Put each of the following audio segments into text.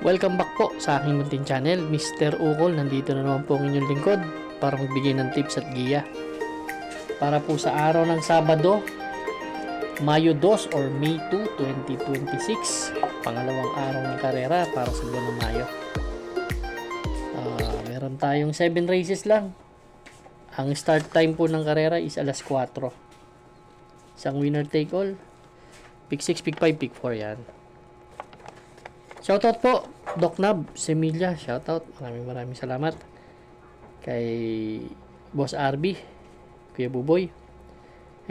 Welcome back po sa aking munting channel, Mr. Ukol. Nandito na naman po ang inyong lingkod para magbigay ng tips at giya. Para po sa araw ng Sabado, Mayo 2 or May 2, 2026. Pangalawang araw ng karera para sa buwan ng Mayo. Meron tayong 7 races lang. Ang start time po ng karera is alas 4. Isang winner take all. Pick 6, pick 5, pick 4 yan. Shoutout po, Doc Nab, Semilla, shoutout. Maraming salamat. Kay Boss RB, Kuya Buboy.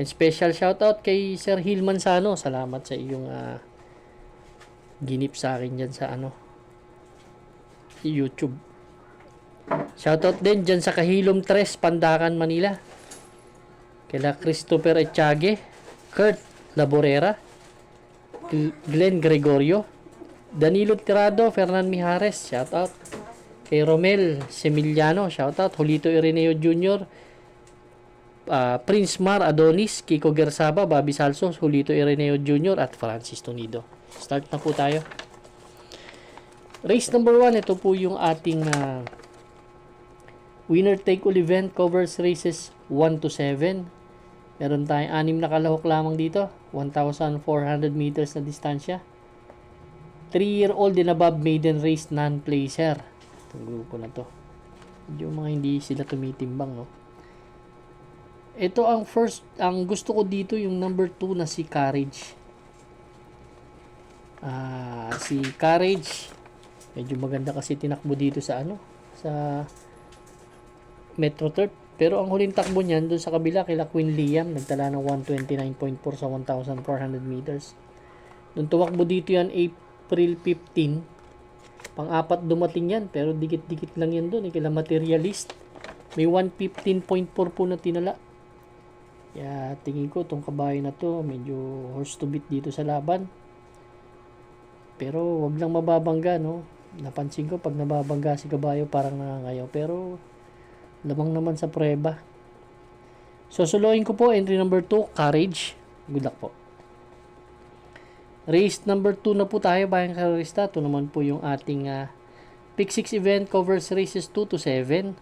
And special shoutout kay Sir Hil Manzano. Salamat sa iyong ginip sa akin dyan sa YouTube. Shoutout din dyan sa Kahilom 3, Pandakan, Manila. Kila Christopher Echage, Kurt Laborera, Glenn Gregorio, Danilo Tirado, Fernan Mijares, shoutout. Kay Romel Semiliano, shoutout. Julito Ireneo Jr., Prince Mar Adonis, Kiko Gersaba, Bobby Salsos, Julito Ireneo Jr. at Francis Tonido. Start na po tayo. Race number 1, ito po yung ating winner take all event, covers races 1 to 7. Meron tayong 6 na kalahok lamang dito, 1,400 meters na distansya. 3-year-old and above maiden race non-placer. Itong grupo na to. Medyo mga hindi sila tumitimbang, no? Ito ang first, ang gusto ko dito yung number 2 na si Courage. Si Courage, medyo maganda kasi tinakbo dito sa sa Metro Turf. Pero ang huling takbo niyan doon sa kabila kila Queen Liam, nagtala ng 129.4 sa 1,400 meters. Doon tumakbo dito yan April 15. Pang-apat dumating yan, pero dikit-dikit lang yan doon. Kila Materialist. May 115.4 po na tinala. Kaya tingin ko itong kabayo na to, medyo horse to beat dito sa laban. Pero wag lang mababangga, no? Napansin ko pag nababangga si kabayo parang nangangayaw. Pero lamang naman sa preba. Susuluin ko po entry number 2, Courage. Good luck po. Race number 2 na po tayo, bayang karerista. Ito naman po yung ating pick 6 event, covers races 2 to 7.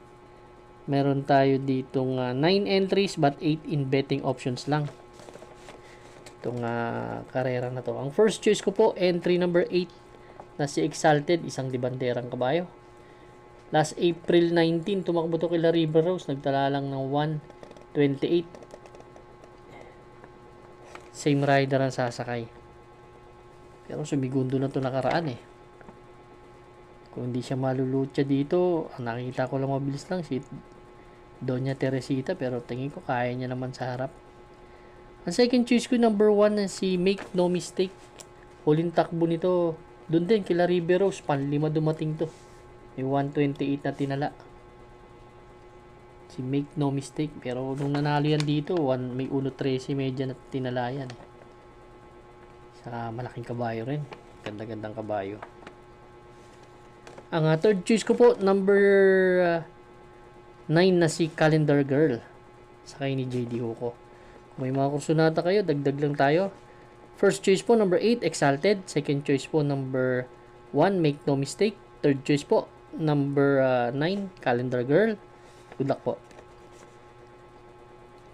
Meron tayo ditong 9 entries but 8 in betting options lang. Itong karera na to. Ang first choice ko po, entry number 8 na si Exalted, isang dibanderang kabayo. Last April 19, tumakbo to kila River Rose. Nagtala lang ng 128. Same rider ang sasakay. Pero sumigundo na to nakaraan eh. Kung hindi siya malulutya dito, ang nakita ko lang mabilis lang si Doña Teresita. Pero tingin ko kaya niya naman sa harap. Ang second choice ko, number 1 na si Make No Mistake. Huling takbo nito, doon din kila River Rose. Panlima dumating to. May 128 na tinala. Si Make No Mistake. Pero nung nanalo yan dito, may 1.13 medya na tinala yan. Saka malaking kabayo rin. Ganda-gandang kabayo. Ang third choice ko po, number 9 na si Calendar Girl. Sakay ni JD Huko. Kung may mga kursunata kayo, dagdag lang tayo. First choice po, number 8, Exalted. Second choice po, number 1, Make No Mistake. Third choice po, number 9, Calendar Girl. Good luck po.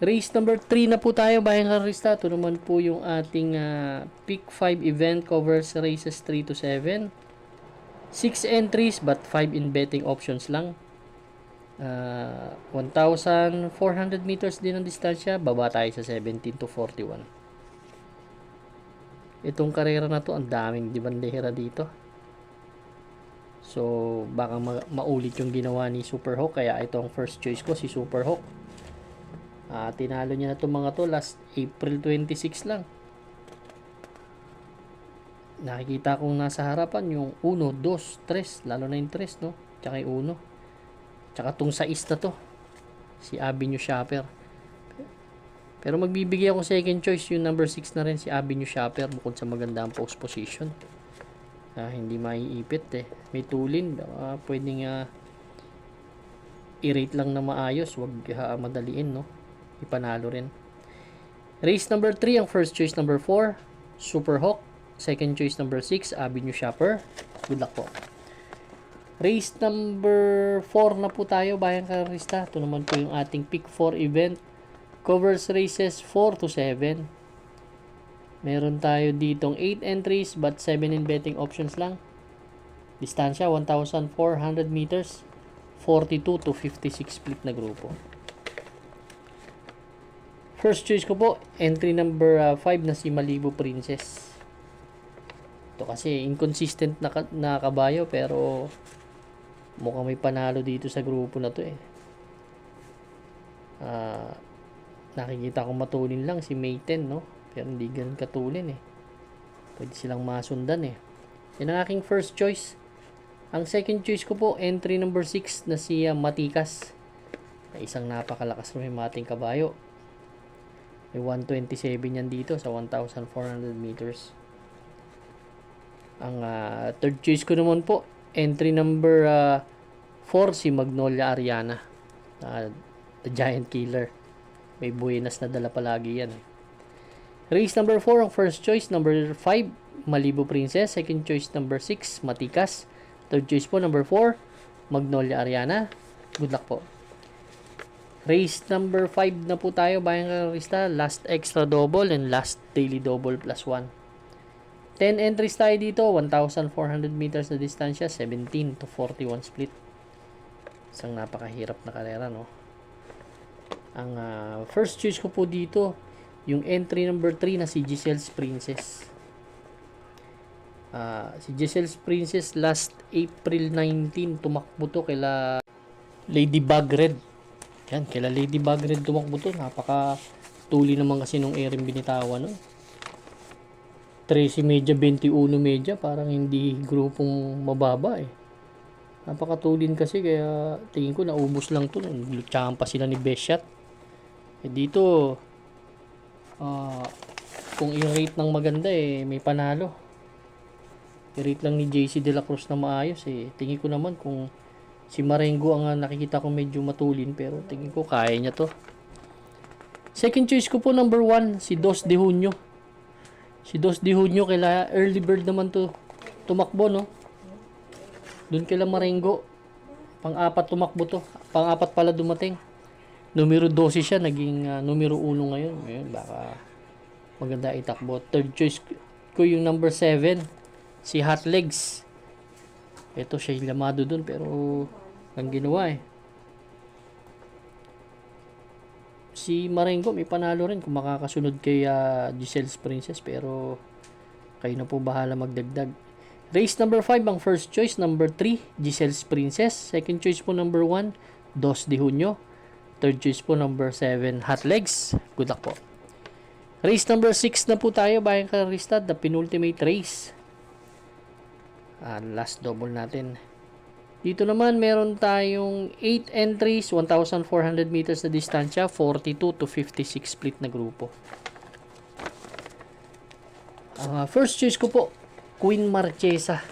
Race number 3 na po tayo, bayang karista. Ito naman po yung ating pick 5 event, covers races 3 to 7. 6 entries but 5 in betting options lang. 1,400 meters din ang distansya. Baba tayo sa 17 to 41. Itong karera na to, ang daming dibandera dito. So, baka maulit yung ginawa ni Super Hawk. Kaya ito ang first choice ko, si Super Hawk. Tinalo niya na itong mga to last April 26 lang. Nakikita kong nasa harapan yung 1, 2, 3. Lalo na yung 3, no? Tsaka yung 1. Tsaka itong 6 na to. Si Avenue Shopper. Pero magbibigay ako second choice. Yung number 6 na rin, si Avenue Shopper. Bukod sa maganda ang post position. Hindi maiipit eh. May tulin. Pwedeng i-rate lang na maayos. Huwag madaliin, no? Ipanalo rin. Race number 3, ang first choice number 4, Super Hawk. Second choice number 6, Avenue Shopper. Good luck po. Race number 4 na po tayo, bayang karista. Ito naman po yung ating pick 4 event. Covers races 4 to 7. Meron tayo ditong 8 entries but 7 in betting options lang. Distansya 1,400 meters. 42 to 56 split na grupo. First choice ko po, entry number 5 na si Malibu Princess. Ito kasi inconsistent na kabayo pero mukhang may panalo dito sa grupo na to eh. Nakikita ko matulin lang si Mayten, no? Pero hindi ganun katulin eh. Pwede silang masundan eh. Yan ang aking first choice. Ang second choice ko po, entry number 6 na si Matikas. Isang napakalakas na may mating kabayo. May 127 yan dito sa 1,400 meters. Ang third choice ko naman po, entry number 4 si Magnolia Ariana. The Giant Killer. May buenas na dala palagi yan. Race number 4, ang first choice. Number 5, Malibu Princess. Second choice, number 6, Matikas. Third choice po, number 4, Magnolia Ariana. Good luck po. Race number 5 na po tayo, bayang karista. Last extra double and last daily double plus 1. 10 entries tayo dito. 1,400 meters na distansya. 17 to 41 split. Isang napakahirap na karera, no? Ang first choice ko po dito, yung entry number 3 na si Giselle's Princess. Si Giselle's Princess last April 19 tumakbo to kila Lady Bagred. Yan, kila Lady Bagred tumakbo to. Napaka tuli naman kasi nung Erin binitawan, no? 13 media, 21 media, parang hindi grupong mababa eh. Napakatulin kasi kaya tingin ko naubos lang to. Lutsahan pa sila ni Beshat. Eh dito kung i-rate ng maganda eh may panalo. I-rate lang ni JC De La Cruz na maayos eh. Tingin ko naman kung si Marengo ang nakikita ko medyo matulin pero tingin ko kaya niya to. Second choice ko po number 1 si Dos de Junio. Si Dos de Junio kila early bird naman to tumakbo, no? Doon kila Marengo. Pang-apat tumakbo to. Pang-apat pala dumating. Numero 12 siya, naging numero 1 ngayon. Ayun, baka maganda itakbo. Third choice ko yung number 7, si Hot Legs. Ito siya yung lamado dun, pero ang ginawa eh. Si Marengo may panalo rin kung makakasunod kay Giselle's Princess, pero kayo na po bahala magdagdag. Race number 5, ang first choice, number 3, Giselle's Princess. Second choice po, number 1, Dos de Junio. Third choice po, number 7, Hot Legs. Good luck po. Race number 6 na po tayo, bayang karista, the penultimate race. Last double natin. Dito naman, meron tayong 8 entries, 1,400 meters na distansya, 42 to 56 split na grupo. First choice ko po, Queen Marchesa.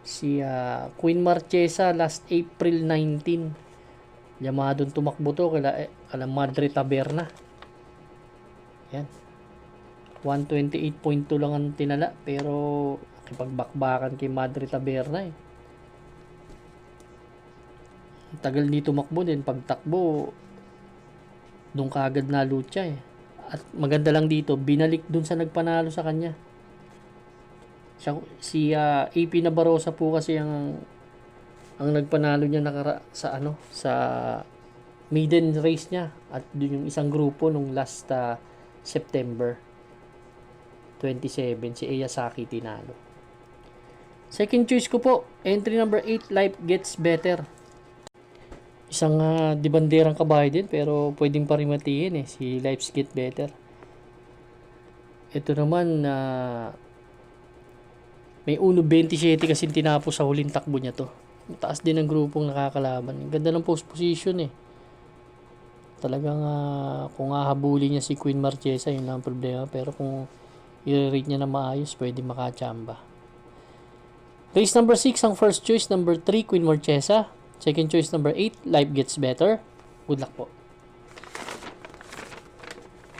Si Queen Marchesa last April 19. Yamadong tumakbo to kala Madre Taberna. Yan. 128.2 lang ang tinala pero kipagbakbakan kay Madre Taberna eh. Tagal dito tumakbo din, pagtakbo doon kaagad na lucha eh. At maganda lang dito, binalik dun sa nagpanalo sa kanya. Si AP Nabarosa po kasi ang nagpanalo niya sa maiden race niya at dun yung isang grupo nung last September 27 si Eyasaki tinalo. Second choice ko po, entry number 8, Life Gets Better. Isang dibanderang kabahay din pero pwedeng parimatiin eh, si Life Gets Better. Ito naman may 1.27 kasi tinapos sa huling takbo niya to. Taas din ang grupong nakakalaban. Ganda ng post position eh. Talagang kung hahabulin niya si Queen Marchesa, yun lang ang problema. Pero kung i-rate niya na maayos, pwede makachamba. Race number 6, ang first choice, number 3, Queen Marchesa. Second choice, number 8, Life Gets Better. Good luck po.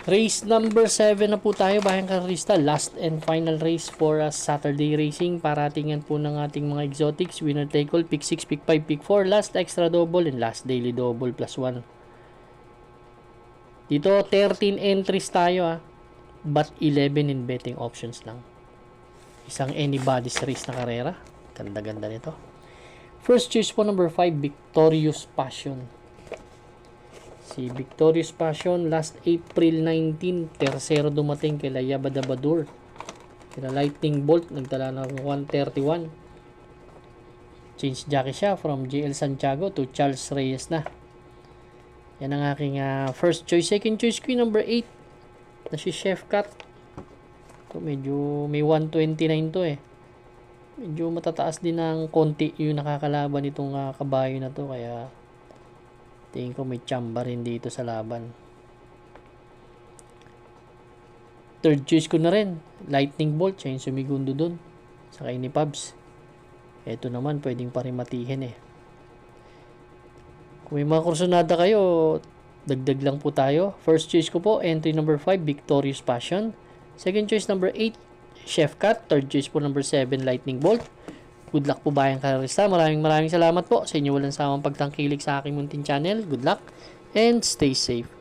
Race number 7 na po tayo, Bayang Karista. Last and final race for Saturday racing. Paratingan po ng ating mga exotics. Winner take all, pick 6, pick 5, pick 4, last extra double, and last daily double plus 1. Dito, 13 entries tayo but 11 in betting options lang. Isang anybody's race na karera. Ganda-ganda nito. First choice po number 5, Victorious Passion. Si Victorious Passion, last April 19, tercero dumating kay Yabadabadur. Kila Lightning Bolt, nagtala ng 131. Change jockey siya from JL Santiago to Charles Reyes na. Yan ang aking first choice. Second choice ko yung number 8 na si Chef Cat. So, medyo may 129 to Medyo matataas din ng konti yung nakakalaban nitong kabayo na to. Kaya tingin ko may tsamba rin dito sa laban. Third choice ko na rin, Lightning Bolt. Siya yung sumigundo dun. Saka ni Pubs. Ito naman pwedeng parimatihin Kung may mga kursunada kayo, dagdag lang po tayo. First choice ko po, entry number 5, Victorious Passion. Second choice number 8, Chef Cat. Third choice po number 7, Lightning Bolt. Good luck po, Bayang Karista. Maraming salamat po sa inyo walang sawang pagtangkilik sa aking munting channel. Good luck and stay safe.